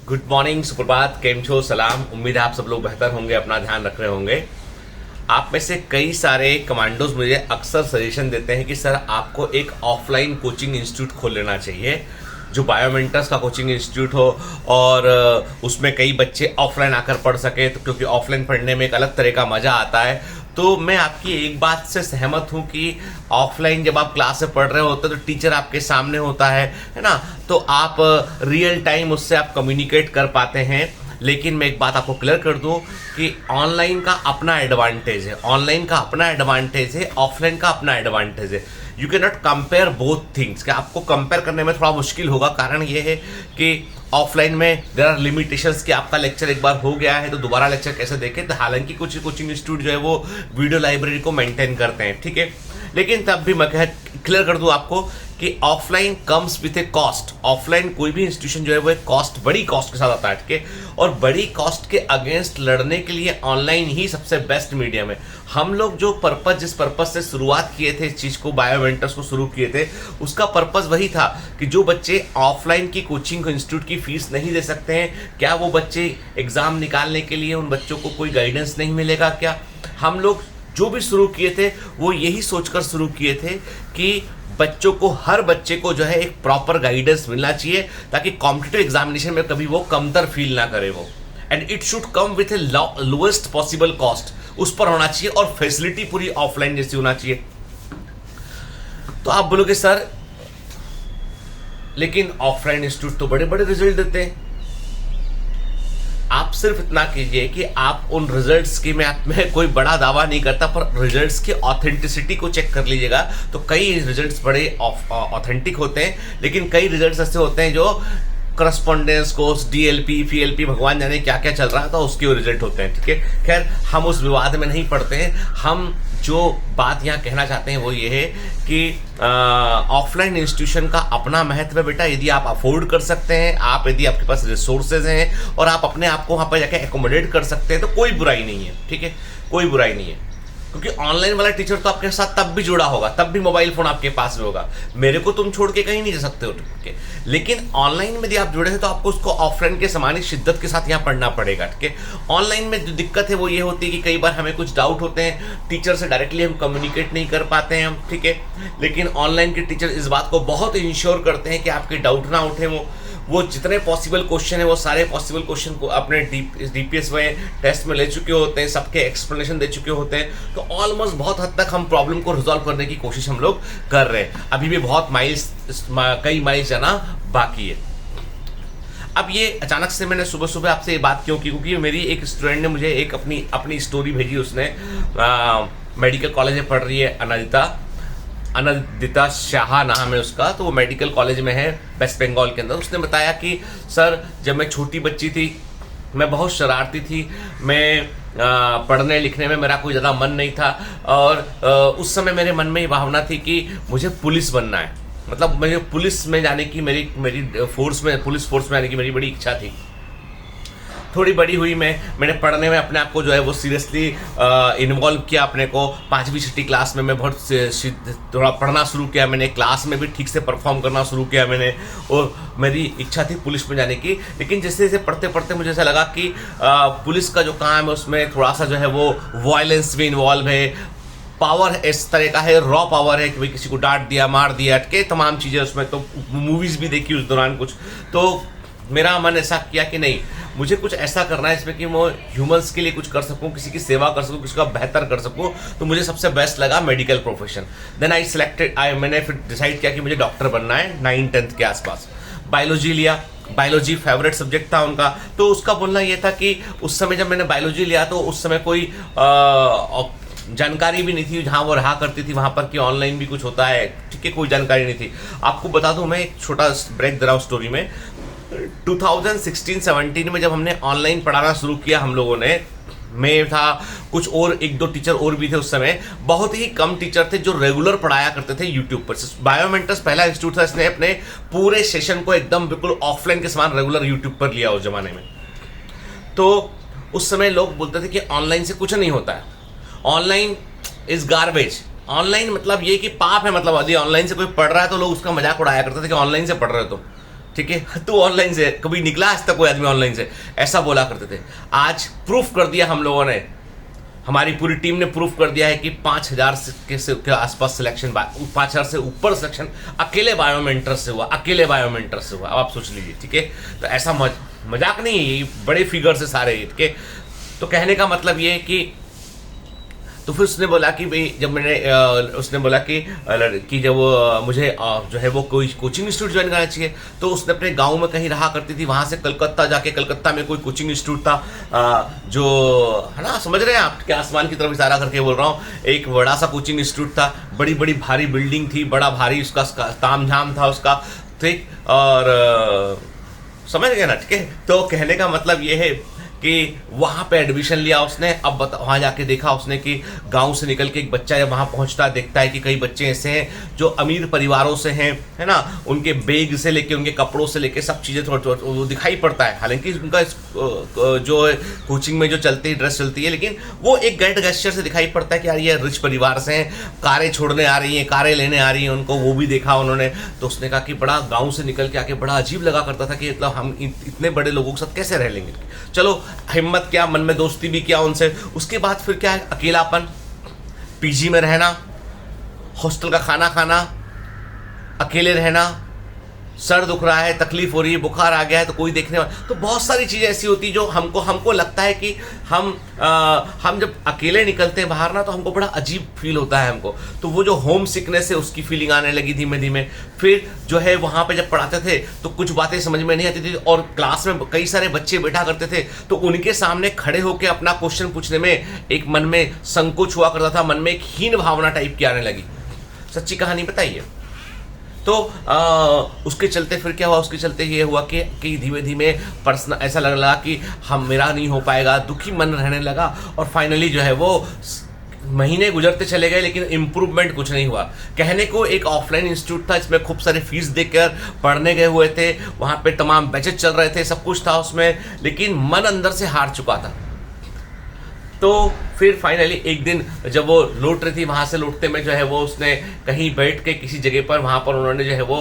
Good morning, सुप्रभात, केम छो, सलाम। उम्मीद है आप सब लोग बेहतर होंगे, अपना ध्यान रख रहे होंगे। आप में से कई सारे कमांडोज मुझे अक्सर सजेशन देते हैं कि सर आपको एक ऑफलाइन कोचिंग इंस्टीट्यूट खोल लेना चाहिए जो बायोमेंटर्स का कोचिंग इंस्टीट्यूट हो और उसमें कई बच्चे ऑफलाइन आकर पढ़ सके, तो क्योंकि ऑफलाइन पढ़ने में एक अलग तरह का मजा आता है। तो मैं आपकी एक बात से सहमत हूं कि ऑफलाइन जब आप क्लास में पढ़ रहे होते हैं तो टीचर आपके सामने होता है ना, तो आप रियल टाइम उससे आप कम्युनिकेट कर पाते हैं। लेकिन मैं एक बात आपको क्लियर कर दूं कि ऑनलाइन का अपना एडवांटेज है, ऑनलाइन का अपना एडवांटेज है, ऑफलाइन का अपना एडवांटेज है। You can not compare both things. कि आपको कंपेयर करने में थोड़ा मुश्किल होगा, कारण ये है कि ऑफलाइन में देर आर लिमिटेशंस कि आपका लेक्चर एक बार हो गया है तो दोबारा लेक्चर कैसे देखें। तो हालांकि कुछ कोचिंग इंस्टीट्यूट जो है वो वीडियो लाइब्रेरी को मेंटेन करते हैं, ठीक है, लेकिन तब भी मैं क्लियर कर दूं आपको कि offline comes with A cost. Offline कोई भी इंस्टीट्यूशन जो है वो एक कॉस्ट, बड़ी कॉस्ट के साथ आता है, ठीक है, और बड़ी कॉस्ट के अगेंस्ट लड़ने के लिए ऑनलाइन ही सबसे बेस्ट मीडियम है। हम लोग जो पर्पस, जिस पर्पस से शुरुआत किए थे इस चीज को, बायोमेंटर्स को शुरू किए थे, उसका पर्पस वही था कि जो बच्चे ऑफलाइन की कोचिंग इंस्टीट्यूट की फीस नहीं दे सकते हैं, क्या वो बच्चे एग्जाम निकालने के लिए उन बच्चों को कोई गाइडेंस नहीं मिलेगा क्या? हम लोग जो भी शुरू किए थे वो यही सोचकर शुरू किए थे कि बच्चों को, हर बच्चे को जो है एक प्रॉपर गाइडेंस मिलना चाहिए ताकि कॉम्पिटिटिव एग्जामिनेशन में कभी वो कमतर फील ना करे वो, and it should come with A lowest possible cost, उस पर होना चाहिए और फैसिलिटी पूरी ऑफलाइन जैसी होना चाहिए। तो आप बोलोगे सर लेकिन ऑफलाइन इंस्टीट्यूट तो बड़े बड़े रिजल्ट देते हैं। आप सिर्फ इतना कीजिए कि आप उन रिजल्ट्स की, मैं कोई बड़ा दावा नहीं करता, पर रिजल्ट्स की ऑथेंटिसिटी को चेक कर लीजिएगा तो कई रिजल्ट्स बड़े ऑथेंटिक होते हैं, लेकिन कई रिजल्ट्स ऐसे होते हैं जो करस्पॉन्डेंस कोर्स, डीएलपी, पीएलपी, भगवान जाने क्या क्या चल रहा है, तो उसके रिजल्ट होते हैं, ठीक है। खैर, हम उस विवाद में नहीं पड़ते हैं। हम जो बात यहाँ कहना चाहते हैं वो ये है कि ऑफलाइन इंस्टीट्यूशन का अपना महत्व है बेटा। यदि आप अफोर्ड कर सकते हैं, आप यदि आपके पास रिसोर्सेज हैं और आप अपने आप को वहाँ पर जाके एकोमोडेट कर सकते हैं तो कोई बुराई नहीं है, ठीक है, कोई बुराई नहीं है। क्योंकि ऑनलाइन वाला टीचर तो आपके साथ तब भी जुड़ा होगा, तब भी मोबाइल फोन आपके पास में होगा, मेरे को तुम छोड़ के कहीं नहीं जा सकते हो, ठीक है। लेकिन ऑनलाइन में यदि आप जुड़े हैं तो आपको उसको ऑफलाइन के समान ही शिद्दत के साथ यहाँ पढ़ना पड़ेगा, ठीक है। ऑनलाइन में जो दिक्कत है वो ये होती है कि कई बार हमें कुछ डाउट होते हैं, टीचर से डायरेक्टली हम कम्युनिकेट नहीं कर पाते हैं हम, ठीक है। लेकिन ऑनलाइन के टीचर इस बात को बहुत इंश्योर करते हैं कि आपके डाउट ना उठे। वो जितने पॉसिबल क्वेश्चन है वो सारे पॉसिबल क्वेश्चन को अपने डीपीएस में टेस्ट में ले चुके होते हैं, सबके एक्सप्लेनेशन दे चुके होते हैं। तो ऑलमोस्ट बहुत हद तक हम प्रॉब्लम को रिजॉल्व करने की कोशिश हम लोग कर रहे हैं। अभी भी बहुत कई माइल्स जाना बाकी है। अब ये अचानक से मैंने सुबह सुबह आपसे ये बात क्यों की, क्योंकि मेरी एक स्टूडेंट ने मुझे एक अपनी स्टोरी भेजी। उसने मेडिकल कॉलेज में पढ़ रही है, अनदिता शाह नाम है उसका, तो वो मेडिकल कॉलेज में है वेस्ट बंगाल के अंदर। उसने बताया कि सर जब मैं छोटी बच्ची थी मैं बहुत शरारती थी, मैं पढ़ने लिखने में मेरा कोई ज़्यादा मन नहीं था, और उस समय मेरे मन में ये भावना थी कि मुझे पुलिस बनना है। मतलब मुझे पुलिस में जाने की, मेरी पुलिस फोर्स में जाने की मेरी बड़ी इच्छा थी। थोड़ी बड़ी हुई मैंने पढ़ने में अपने आप को जो है वो सीरियसली इन्वॉल्व किया अपने को। 5वीं 6वीं क्लास में मैं बहुत थोड़ा पढ़ना शुरू किया, मैंने क्लास में भी ठीक से परफॉर्म करना शुरू किया मैंने, और मेरी इच्छा थी पुलिस में जाने की। लेकिन जैसे जैसे पढ़ते पढ़ते मुझे ऐसा लगा कि पुलिस का जो काम है उसमें थोड़ा सा जो है वो वायलेंस भी इन्वॉल्व है, पावर इस तरह का है, रॉ पावर है कि भाई किसी को डांट दिया, मार दिया, के तमाम चीज़ें उसमें। तो मूवीज़ भी देखी उस दौरान कुछ, तो मेरा मन ऐसा किया कि नहीं, मुझे कुछ ऐसा करना है इसमें कि मैं ह्यूमंस के लिए कुछ कर सकूं, किसी की सेवा कर सकूं, किसी का बेहतर कर सकूं। तो मुझे सबसे बेस्ट लगा मेडिकल प्रोफेशन। देन मैंने फिर डिसाइड किया कि मुझे डॉक्टर बनना है। 9th-10th के आसपास बायोलॉजी लिया, बायोलॉजी फेवरेट सब्जेक्ट था उनका। तो उसका बोलना ये था कि उस समय जब मैंने बायोलॉजी लिया तो उस समय कोई जानकारी भी नहीं थी जहाँ वो रहा करती थी वहाँ पर कि ऑनलाइन भी कुछ होता है, ठीक है, कोई जानकारी नहीं थी। आपको बता दूं, मैं एक छोटा ब्रेक दे रहा हूँ स्टोरी में। 2016-17 में जब हमने ऑनलाइन पढ़ाना शुरू किया हम लोगों ने, मैं था, कुछ और 1-2 टीचर और भी थे उस समय, बहुत ही कम टीचर थे जो रेगुलर पढ़ाया करते थे यूट्यूब पर। बायोमेंटर्स पहला इंस्टीट्यूट था, इसने अपने पूरे सेशन को एकदम बिल्कुल ऑफलाइन के समान रेगुलर यूट्यूब पर लिया उस जमाने में। तो उस समय लोग बोलते थे कि ऑनलाइन से कुछ नहीं होता है, ऑनलाइन इज गार्बेज, ऑनलाइन मतलब ये कि पाप है। मतलब यदि ऑनलाइन से कोई पढ़ रहा है तो लोग उसका मजाक उड़ाया करते थे कि ऑनलाइन से पढ़ रहे हो तो, ठीक है, तू ऑनलाइन से कभी निकला आज तक कोई आदमी ऑनलाइन से, ऐसा बोला करते थे। आज प्रूफ कर दिया हम लोगों ने, हमारी पूरी टीम ने प्रूफ कर दिया है कि 5000 के आसपास सिलेक्शन, 5000 से ऊपर सिलेक्शन अकेले बायोमेंटर से हुआ, अकेले बायोमेंटर से हुआ। अब आप सोच लीजिए, ठीक है। तो ऐसा मजाक नहीं, बड़े फिगर से सारे, ठीक है। तो कहने का मतलब ये है कि तो फिर उसने बोला कि भाई, जब मैंने उसने बोला कि जब मुझे जो है वो कोई कोचिंग इंस्टीट्यूट ज्वाइन करना चाहिए, तो उसने अपने गांव में कहीं रहा करती थी, वहां से कलकत्ता जाके, कलकत्ता में कोई कोचिंग इंस्टीट्यूट था, जो है ना, समझ रहे हैं आप, क्या आसमान की तरफ इशारा करके बोल रहा हूँ, एक बड़ा सा कोचिंग इंस्टीट्यूट था, बड़ी बड़ी भारी बिल्डिंग थी, बड़ा भारी उसका तामझाम था उसका, ठीक। और समझ गए ना, ठीक है। तो कहने का मतलब ये है कि वहां पे एडमिशन लिया उसने। अब वहां जाके देखा उसने कि गांव से निकल के एक बच्चा जब वहां पहुंचता है, देखता है कि कई बच्चे ऐसे हैं जो अमीर परिवारों से हैं, है ना, उनके बैग से लेके, उनके कपड़ों से लेके सब चीजें थोड़ा वो दिखाई पड़ता है। हालांकि उनका जो कोचिंग में जो चलती है, ड्रेस चलती है, लेकिन वो एक ग्रैंड गेस्चर से दिखाई पड़ता है कि यार ये रिच परिवार से हैं, कारें छोड़ने आ रही हैं, कारें लेने आ रही हैं उनको, वो भी देखा उन्होंने। तो उसने कहा कि बड़ा गाँव से निकल के आके बड़ा अजीब लगा करता था कि मतलब हम इतने बड़े लोगों के साथ कैसे रह लेंगे। चलो, हिम्मत क्या, मन में दोस्ती भी किया उनसे। उसके बाद फिर क्या है, अकेलापन, पीजी में रहना, हॉस्टल का खाना खाना, अकेले रहना, सर दुख रहा है, तकलीफ हो रही है, बुखार आ गया है तो कोई देखने वाला, तो बहुत सारी चीज़ें ऐसी होती जो हमको लगता है कि हम जब अकेले निकलते हैं बाहर ना, तो हमको बड़ा अजीब फील होता है हमको। तो वो जो होम सिकनेस है उसकी फीलिंग आने लगी धीमे धीमे। फिर जो है वहाँ पे जब पढ़ाते थे तो कुछ बातें समझ में नहीं आती थी, और क्लास में कई सारे बच्चे बैठा करते थे, तो उनके सामने खड़े होकर अपना क्वेश्चन पूछने में एक मन में संकोच हुआ करता था, मन में एक हीन भावना टाइप की आने लगी। सच्ची कहानी बताइए। तो उसके चलते फिर क्या हुआ, उसके चलते ये हुआ कि धीमे धीमे पर्सनल ऐसा लगने लगा कि मेरा नहीं हो पाएगा, दुखी मन रहने लगा। और फाइनली जो है वो महीने गुजरते चले गए, लेकिन इम्प्रूवमेंट कुछ नहीं हुआ। कहने को एक ऑफलाइन इंस्टीट्यूट था, इसमें खूब सारी फीस देकर पढ़ने गए हुए थे, वहाँ पे तमाम बैचेज चल रहे थे, सब कुछ था उसमें, लेकिन मन अंदर से हार चुका था। तो फिर फाइनली एक दिन जब वो लौट रही थी, वहाँ से लौटते में जो है वो उसने कहीं बैठ के किसी जगह पर, वहाँ पर उन्होंने जो है वो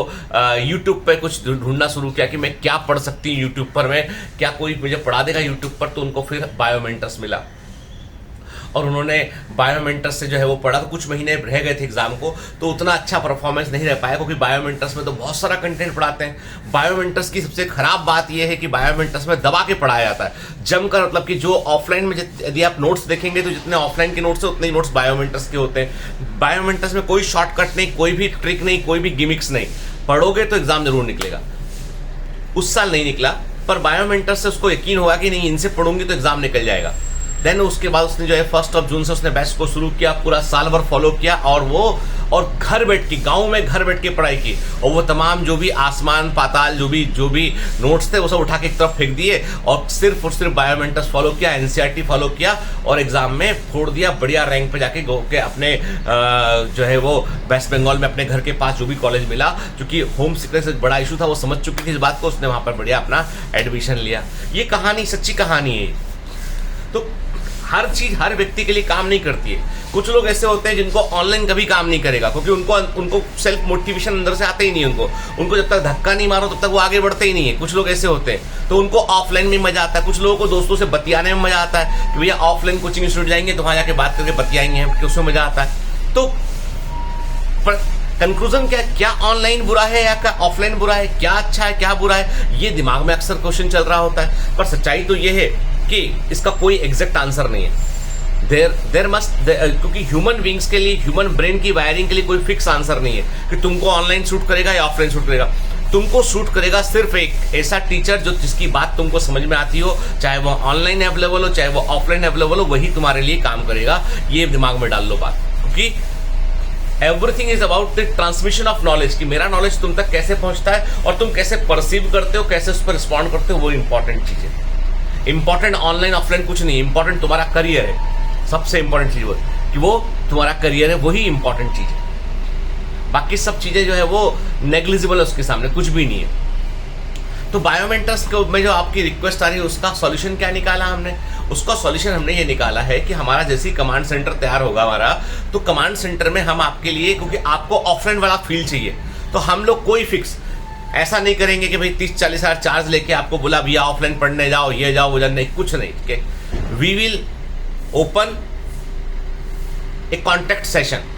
यूट्यूब पे कुछ ढूंढना शुरू किया कि मैं क्या पढ़ सकती हूँ यूट्यूब पर, मैं क्या कोई मुझे पढ़ा देगा यूट्यूब पर। तो उनको फिर बायोमेंटर्स मिला, और उन्होंने बायोमेंटर्स से जो है वो पढ़ा। तो कुछ महीने रह गए थे एग्जाम को, तो उतना अच्छा परफॉर्मेंस नहीं रह पाया, क्योंकि बायोमेंटर्स में तो बहुत सारा कंटेंट पढ़ाते हैं। बायोमेंटर्स की सबसे खराब बात यह है कि बायोमेंटर्स में दबा के पढ़ाया जाता है, जमकर, मतलब कि जो ऑफलाइन में यदि आप नोट्स देखेंगे तो जितने ऑफलाइन के नोट्स है उतने ही नोट्स बायोमेंटर्स के होते हैं। बायोमेंटर्स में कोई शॉर्टकट नहीं, कोई भी ट्रिक नहीं, कोई भी गिमिक्स नहीं। पढ़ोगे तो एग्जाम जरूर निकलेगा। उस साल नहीं निकला, पर बायोमेंटर्स से उसको यकीन हुआ कि नहीं, इनसे पढ़ूंगी तो एग्जाम निकल जाएगा। देन उसके बाद उसने जो है 1 जून से उसने बैच को शुरू किया, पूरा साल भर फॉलो किया, और घर बैठ के, गांव में घर बैठ के पढ़ाई की। और वो तमाम जो भी आसमान पाताल जो भी नोट्स थे वो सब उठा के एक तरफ फेंक दिए, और सिर्फ बायोमेंटर्स फॉलो किया, एनसीईआरटी फॉलो किया, और एग्जाम में फोड़ दिया। बढ़िया रैंक पे जाके के अपने जो है वो वेस्ट बंगाल में अपने घर के पास जो भी कॉलेज मिला, क्योंकि होम सिकनेस एक बड़ा इशू था, वो समझ चुकी थी इस बात को, उसने वहां पर बढ़िया अपना एडमिशन लिया। ये कहानी सच्ची कहानी है। तो हर चीज हर व्यक्ति के लिए काम नहीं करती है। कुछ लोग ऐसे होते हैं जिनको ऑनलाइन कभी काम नहीं करेगा, क्योंकि उनको सेल्फ मोटिवेशन अंदर से आते ही नहीं। उनको जब तक धक्का नहीं मारो तब तक वो आगे बढ़ते ही नहीं है। कुछ लोग ऐसे होते हैं, तो उनको ऑफलाइन में मजा आता है। कुछ लोगों को दोस्तों से बतियाने में मजा आता है कि भैया ऑफलाइन कोचिंग इंस्टीट्यूट जाएंगे तो वहां जाके बात करके बतियाएंगे हम, कि उसमें मजा आता है। तो कंक्लूजन क्या ऑनलाइन बुरा है या क्या ऑफलाइन बुरा है, क्या अच्छा है क्या बुरा है, ये दिमाग में अक्सर क्वेश्चन चल रहा होता है। पर सच्चाई तो ये है कि इसका कोई एग्जैक्ट आंसर नहीं है। देर मस्ट, क्योंकि ह्यूमन बींग्स के लिए, ह्यूमन ब्रेन की वायरिंग के लिए कोई फिक्स आंसर नहीं है कि तुमको ऑनलाइन शूट करेगा या ऑफलाइन शूट करेगा। तुमको शूट करेगा सिर्फ एक ऐसा टीचर जिसकी बात तुमको समझ में आती हो, चाहे वो ऑनलाइन अवेलेबल हो चाहे वो ऑफलाइन अवेलेबल हो, वही तुम्हारे लिए काम करेगा। ये दिमाग में डाल लो बात, क्योंकि everything is about the transmission of knowledge, कि मेरा नॉलेज तुम तक कैसे पहुंचता है और तुम कैसे परसीव करते हो, कैसे उस पर रिस्पॉन्ड करते हो, वो इंपॉर्टेंट चीज है। इंपॉर्टेंट ऑनलाइन ऑफलाइन कुछ नहीं, इंपॉर्टेंट तुम्हारा करियर है। सबसे इंपॉर्टेंट चीज वो कि वो तुम्हारा करियर है, वही इंपॉर्टेंट चीज है। बाकी सब चीजें जो है वो नेग्लिजिबल है, उसके सामने कुछ भी नहीं है। तो बायोमेंटर्स में जो आपकी रिक्वेस्ट आ रही है उसका सॉल्यूशन क्या निकाला हमने? उसका सॉल्यूशन हमने ये निकाला है कि हमारा जैसे ही कमांड सेंटर तैयार होगा हमारा, तो कमांड सेंटर में हम आपके लिए, क्योंकि आपको ऑफलाइन वाला फील चाहिए, तो हम लोग कोई फिक्स ऐसा नहीं करेंगे कि भाई 30-40 हज़ार चार्ज लेके आपको बोला भैया ऑफलाइन पढ़ने जाओ, ये जाओ वो जाओ, नहीं, कुछ नहीं। ठीक है, we will open a contact session.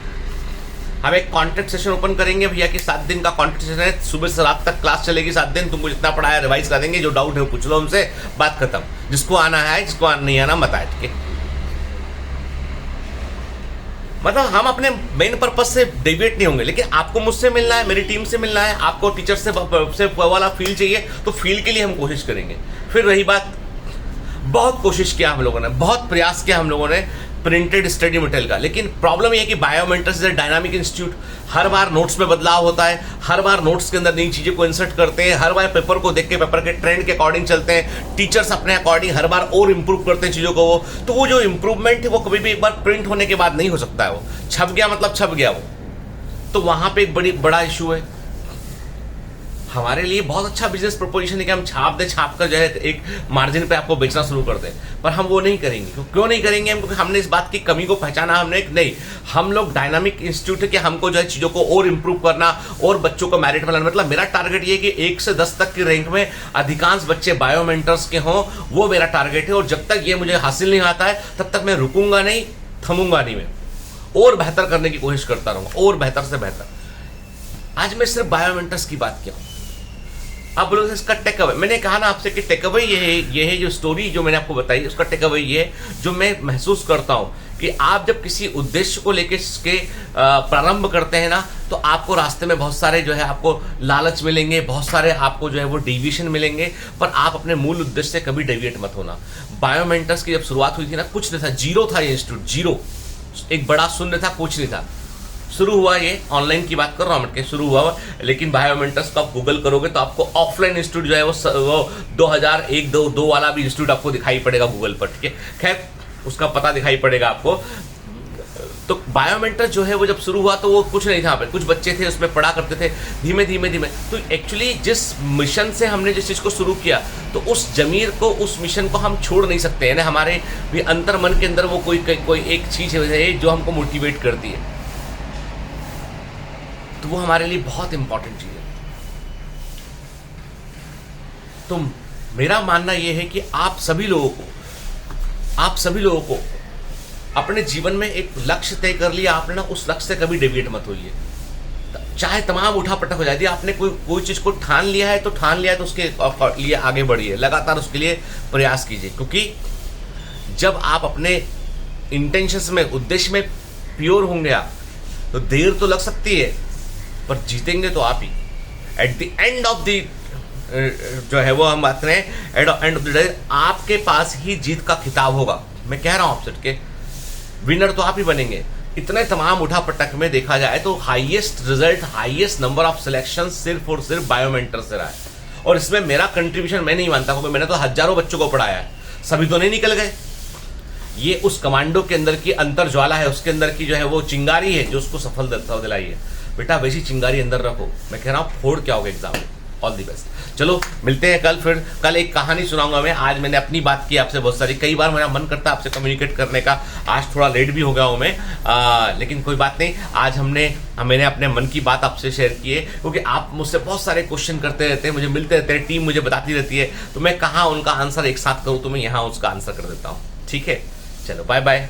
हम एक कॉन्टेक्ट सेशन ओपन करेंगे भैया कि 7 दिन का कॉन्टेक्ट सेशन है, सुबह से रात तक क्लास चलेगी 7 दिन, तुमको जितना पढ़ाया रिवाइज कर देंगे, जो डाउट है पूछ लो हमसे, बात खत्म। जिसको आना है, जिसको नहीं आना मत आए। ठीक है, मतलब हम अपने मेन पर्पज से डेविएट नहीं होंगे, लेकिन आपको मुझसे मिलना है, मेरी टीम से मिलना है, आपको टीचर से वाला फील चाहिए, तो फील के लिए हम कोशिश करेंगे। फिर रही बात, बहुत कोशिश किया हम लोगों ने, बहुत प्रयास किया हम लोगों ने प्रिंटेड स्टडी मटेरियल का, लेकिन प्रॉब्लम यह है कि Biomentors is a dynamic institute. Her bar notes में बदलाव होता है, हर बार नोट्स के अंदर नई चीजें को इंसर्ट करते हैं, हर बार पेपर को देख के पेपर के ट्रेंड के अकॉर्डिंग चलते हैं, टीचर्स अपने अकॉर्डिंग हर बार और इंप्रूव करते हैं चीजों को। तो वो जो इंप्रूवमेंट है वो कभी भी एक बार प्रिंट होने के बाद नहीं हो सकता है, वो छप गया मतलब छप गया वो। तो वहां पे एक बड़ा इशू है। हमारे लिए बहुत अच्छा बिजनेस प्रोपोजिशन है कि हम छाप कर जो है एक मार्जिन पे आपको बेचना शुरू कर दें, पर हम वो नहीं करेंगे। क्यों नहीं करेंगे हम? क्योंकि हमने इस बात की कमी को पहचाना, हमने नहीं, हम लोग डायनामिक इंस्टीट्यूट है कि हमको जो है चीज़ों को और इंप्रूव करना और बच्चों को मेरिट मिलाना। मतलब मेरा टारगेट ये कि 1 से 10 तक की रैंक में अधिकांश बच्चे बायोमेंटर्स के हों, वो मेरा टारगेट है। और जब तक ये मुझे हासिल नहीं आता है तब तक मैं रुकूंगा नहीं, थमूंगा नहीं, मैं और बेहतर करने की कोशिश करता रहूंगा, और बेहतर से बेहतर। आज मैं सिर्फ बायोमेंटर्स की बात किया हूं। आप बोलोगे इसका टेक अवे, मैंने कहा ना आपसे कि टेक अवे ये है जो स्टोरी जो मैंने आपको बताई, उसका टेक अवे ये है जो मैं महसूस करता हूं कि आप जब किसी उद्देश्य को लेकर इसके प्रारंभ करते हैं ना, तो आपको रास्ते में बहुत सारे जो है आपको लालच मिलेंगे, बहुत सारे आपको जो है वो डेविएशन मिलेंगे, पर आप अपने मूल उद्देश्य से कभी डेविएट मत होना। बायोमेंटर्स की जब शुरुआत हुई थी ना, कुछ नहीं था, जीरो था ये इंस्टीट्यूट, जीरो, एक बड़ा शून्य था, कुछ नहीं था। शुरू हुआ, ये ऑनलाइन की बात कर रहा हूँ, शुरू हुआ, लेकिन बायोमेंटर्स को आप गूगल करोगे तो आपको ऑफलाइन इंस्टीट्यूट जो है वो 2001-2 वाला भी इंस्टीट्यूट आपको दिखाई पड़ेगा गूगल पर। ठीक है, खैर उसका पता दिखाई पड़ेगा आपको। तो बायोमेंटर जो है वो जब शुरू हुआ तो वो कुछ नहीं था, कुछ बच्चे थे उसमें पढ़ा करते थे, धीमे धीमे तो एक्चुअली जिस मिशन से हमने जिस चीज़ को शुरू किया, तो उस जमीर को, उस मिशन को हम छोड़ नहीं सकते हैं। हमारे भी अंतर मन के अंदर वो कोई एक चीज़ है जो हमको मोटिवेट करती है, तो वो हमारे लिए बहुत इंपॉर्टेंट चीज है। तो मेरा मानना यह है कि आप सभी लोगों को अपने जीवन में एक लक्ष्य तय कर लिया आपने ना, उस लक्ष्य से कभी डेविएट मत होइए, चाहे तमाम उठापटक हो जाए। आपने कोई चीज को ठान लिया है तो उसके लिए आगे बढ़िए, लगातार उसके लिए प्रयास कीजिए। क्योंकि जब आप अपने इंटेंशंस में, उद्देश्य में प्योर होंगे आप, तो देर तो लग सकती है पर जीतेंगे तो आप ही। At the end of the जो है वो हम बात करें, एंड ऑफ द डे आपके पास ही जीत का खिताब होगा। मैं कह रहा हूं आपसे कि विनर तो आप ही बनेंगे। इतने तमाम उठा पटक में देखा जाए तो highest result, highest number of selection सिर्फ और सिर्फ बायोमेंटर से रहा है। और इसमें मेरा कंट्रीब्यूशन मैं नहीं मानता, क्योंकि मैंने तो हजारों बच्चों को पढ़ाया है, सभी तो नहीं निकल गए। ये उस कमांडो के अंदर की अंतर ज्वाला है, उसके अंदर की जो है वो चिंगारी है जो उसको सफल दिलाई है। बेटा वैसी चिंगारी अंदर रखो। मैं कह रहा हूँ फोड़ क्या होगा एग्जाम में। All the best. चलो मिलते हैं कल, फिर कल एक कहानी सुनाऊंगा मैं। आज मैंने अपनी बात की आपसे बहुत सारी, कई बार मेरा मन करता है आपसे कम्युनिकेट करने का, आज थोड़ा लेट भी हो गया हूँ मैं, लेकिन कोई बात नहीं। आज मैंने अपने मन की बात आपसे शेयर की है, क्योंकि आप मुझसे बहुत सारे क्वेश्चन करते रहते हैं, मुझे मिलते रहते हैं, टीम मुझे बताती रहती है, तो मैं कहाँ उनका आंसर एक साथ करूँ तो मैं यहाँ उसका आंसर कर देता हूँ। ठीक है, चलो बाय बाय।